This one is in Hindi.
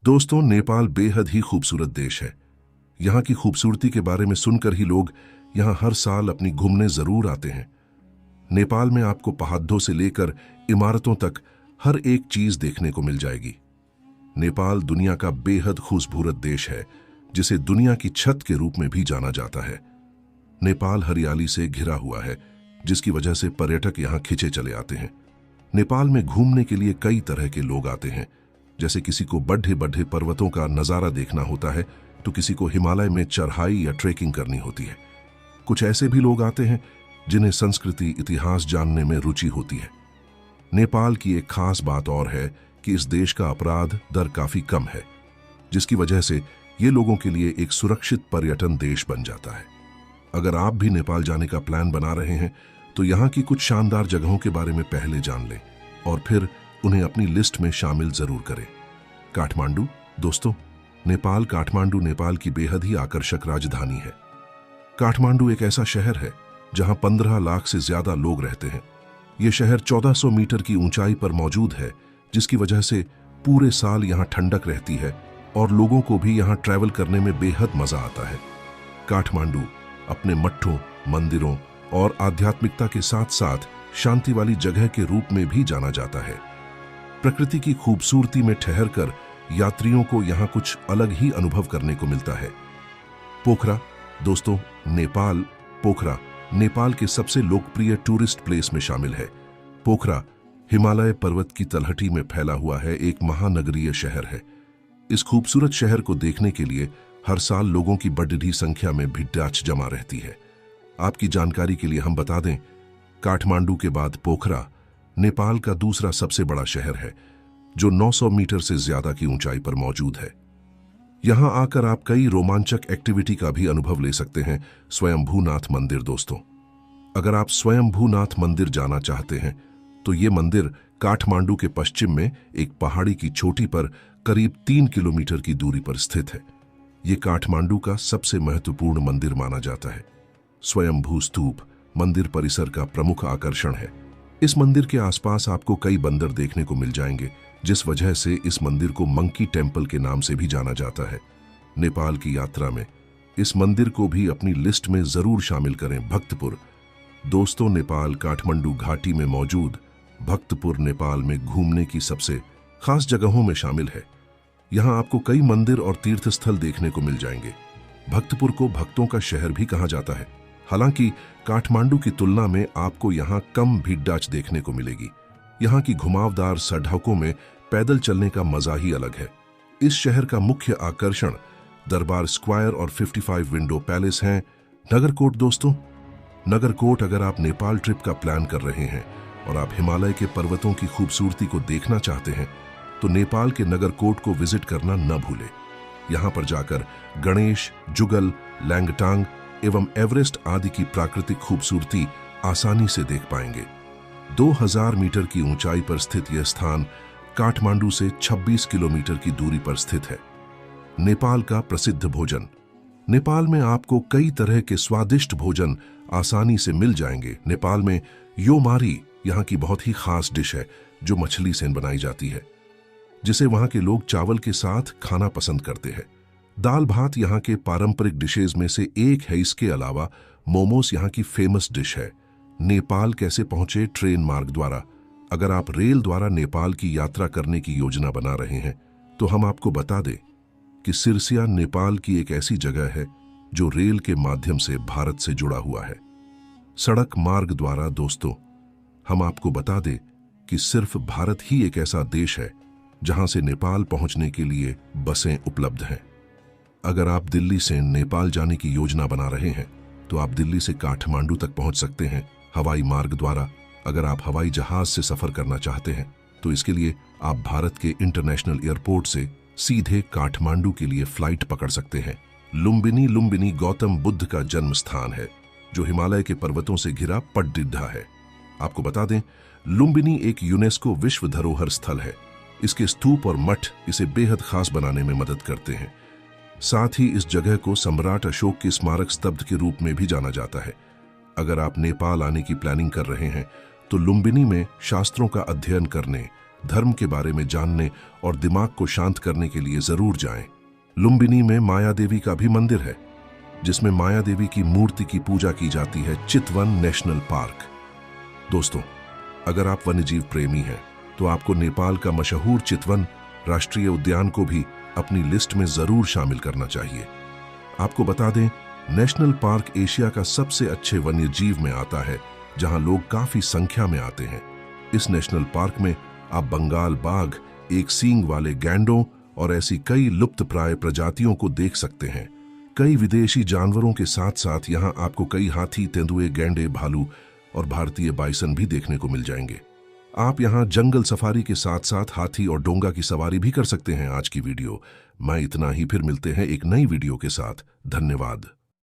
दोस्तों, नेपाल बेहद ही खूबसूरत देश है। यहाँ की खूबसूरती के बारे में सुनकर ही लोग यहाँ हर साल अपनी घूमने जरूर आते हैं। नेपाल में आपको पहाड़ों से लेकर इमारतों तक हर एक चीज देखने को मिल जाएगी। नेपाल दुनिया का बेहद खूबसूरत देश है, जिसे दुनिया की छत के रूप में भी जाना जाता है। नेपाल हरियाली से घिरा हुआ है, जिसकी वजह से पर्यटक यहाँ खिंचे चले आते हैं। नेपाल में घूमने के लिए कई तरह के लोग आते हैं। जैसे किसी को बढ़े बढ़े पर्वतों का नजारा देखना होता है, तो किसी को हिमालय में चढ़ाई या ट्रेकिंग करनी होती है। कुछ ऐसे भी लोग आते हैं जिन्हें संस्कृति इतिहास जानने में रुचि होती है। नेपाल की एक खास बात और है कि इस देश का अपराध दर काफी कम है, जिसकी वजह से ये लोगों के लिए एक सुरक्षित पर्यटन देश बन जाता है। अगर आप भी नेपाल जाने का प्लान बना रहे हैं तो यहाँ की कुछ शानदार जगहों के बारे में पहले जान लें और फिर उन्हें अपनी लिस्ट में शामिल जरूर करें। काठमांडू। दोस्तों, काठमांडू नेपाल की बेहद ही आकर्षक राजधानी है। काठमांडू एक ऐसा शहर है जहां 15 लाख से ज्यादा लोग रहते हैं। यह शहर 1400 मीटर की ऊंचाई पर मौजूद है, जिसकी वजह से पूरे साल यहां ठंडक रहती है और लोगों को भी यहां ट्रैवल करने में बेहद मजा आता है। काठमांडू अपने मठों, मंदिरों और आध्यात्मिकता के साथ साथ शांति वाली जगह के रूप में भी जाना जाता है। प्रकृति की खूबसूरती में ठहरकर यात्रियों को यहाँ कुछ अलग ही अनुभव करने को मिलता है। पोखरा। दोस्तों, पोखरा नेपाल के सबसे लोकप्रिय टूरिस्ट प्लेस में शामिल है। पोखरा हिमालय पर्वत की तलहटी में फैला हुआ है एक महानगरीय शहर है। इस खूबसूरत शहर को देखने के लिए हर साल लोगों की बड़ी संख्या में भीड़ जमा रहती है। आपकी जानकारी के लिए हम बता दें, काठमांडू के बाद पोखरा नेपाल का दूसरा सबसे बड़ा शहर है, जो 900 मीटर से ज्यादा की ऊंचाई पर मौजूद है। यहां आकर आप कई रोमांचक एक्टिविटी का भी अनुभव ले सकते हैं। स्वयंभूनाथ मंदिर। दोस्तों, अगर आप स्वयंभूनाथ मंदिर जाना चाहते हैं तो ये मंदिर काठमांडू के पश्चिम में एक पहाड़ी की चोटी पर करीब 3 किलोमीटर की दूरी पर स्थित है। ये काठमांडू का सबसे महत्वपूर्ण मंदिर माना जाता है। स्वयंभू स्तूप मंदिर परिसर का प्रमुख आकर्षण है। इस मंदिर के आसपास आपको कई बंदर देखने को मिल जाएंगे, जिस वजह से इस मंदिर को मंकी टेम्पल के नाम से भी जाना जाता है। नेपाल की यात्रा में इस मंदिर को भी अपनी लिस्ट में जरूर शामिल करें। भक्तपुर। दोस्तों, नेपाल काठमांडू घाटी में मौजूद भक्तपुर नेपाल में घूमने की सबसे खास जगहों में शामिल है। यहाँ आपको कई मंदिर और तीर्थ स्थल देखने को मिल जाएंगे। भक्तपुर को भक्तों का शहर भी कहा जाता है। हालांकि काठमांडू की तुलना में आपको यहाँ कम भीड़ देखने को मिलेगी। यहाँ की घुमावदार सड़कों में पैदल चलने का मजा ही अलग है। इस शहर का मुख्य आकर्षण दरबार स्क्वायर और 55 विंडो पैलेस हैं। नगरकोट। दोस्तों, नगरकोट अगर आप नेपाल ट्रिप का प्लान कर रहे हैं और आप हिमालय के पर्वतों की खूबसूरती को देखना चाहते हैं तो नेपाल के नगरकोट को विजिट करना न भूलें। यहाँ पर जाकर गणेश, जुगल, लैंगटांग एवं एवरेस्ट आदि की प्राकृतिक खूबसूरती आसानी से देख पाएंगे। 2000 मीटर की ऊंचाई पर स्थित यह स्थान काठमांडू से 26 किलोमीटर की दूरी पर स्थित है। नेपाल का प्रसिद्ध भोजन। नेपाल में आपको कई तरह के स्वादिष्ट भोजन आसानी से मिल जाएंगे। नेपाल में योमारी यहाँ की बहुत ही खास डिश है, जो मछली से बनाई जाती है, जिसे वहाँ के लोग चावल के साथ खाना पसंद करते हैं। दाल भात यहाँ के पारंपरिक डिशेज में से एक है। इसके अलावा मोमोस यहाँ की फेमस डिश है। नेपाल कैसे पहुंचे? ट्रेन मार्ग द्वारा। अगर आप रेल द्वारा नेपाल की यात्रा करने की योजना बना रहे हैं तो हम आपको बता दें कि सिरसिया नेपाल की एक ऐसी जगह है जो रेल के माध्यम से भारत से जुड़ा हुआ है। सड़क मार्ग द्वारा। दोस्तों, हम आपको बता दें कि सिर्फ भारत ही एक ऐसा देश है जहां से नेपाल पहुंचने के लिए बसें उपलब्ध हैं। अगर आप दिल्ली से नेपाल जाने की योजना बना रहे हैं तो आप दिल्ली से काठमांडू तक पहुंच सकते हैं हवाई मार्ग द्वारा। अगर आप हवाई जहाज से सफर करना चाहते हैं तो इसके लिए आप भारत के इंटरनेशनल एयरपोर्ट से सीधे काठमांडू के लिए फ्लाइट पकड़ सकते हैं। लुम्बिनी गौतम बुद्ध का जन्म स्थान है, जो हिमालय के पर्वतों से घिरा पट्टिड्ढा है। आपको बता दें, लुम्बिनी एक यूनेस्को विश्व धरोहर स्थल है। इसके स्तूप और मठ इसे बेहद खास बनाने में मदद करते हैं। साथ ही इस जगह को सम्राट अशोक के स्मारक स्तंभ के रूप में भी जाना जाता है। अगर आप नेपाल आने की प्लानिंग कर रहे हैं तो लुम्बिनी में शास्त्रों का अध्ययन करने, धर्म के बारे में जानने और दिमाग को शांत करने के लिए जरूर जाएं। लुम्बिनी में माया देवी का भी मंदिर है, जिसमें माया देवी की मूर्ति की पूजा की जाती है। चितवन नेशनल पार्क। दोस्तों, अगर आप वन्यजीव प्रेमी हैं तो आपको नेपाल का मशहूर चितवन राष्ट्रीय उद्यान को भी अपनी लिस्ट में जरूर शामिल करना चाहिए। आपको बता दें, नेशनल पार्क एशिया का सबसे अच्छे वन्यजीव में आता है, जहां लोग काफी संख्या में आते हैं। इस नेशनल पार्क में आप बंगाल बाघ, एक सींग वाले गैंडों और ऐसी कई लुप्तप्राय प्रजातियों को देख सकते हैं। कई विदेशी जानवरों के साथ साथ यहाँ आपको कई हाथी, तेंदुए, गैंडे, भालू और भारतीय बाइसन भी देखने को मिल जाएंगे। आप यहाँ जंगल सफारी के साथ साथ हाथी और डोंगा की सवारी भी कर सकते हैं। आज की वीडियो मैं इतना ही, फिर मिलते हैं एक नई वीडियो के साथ। धन्यवाद।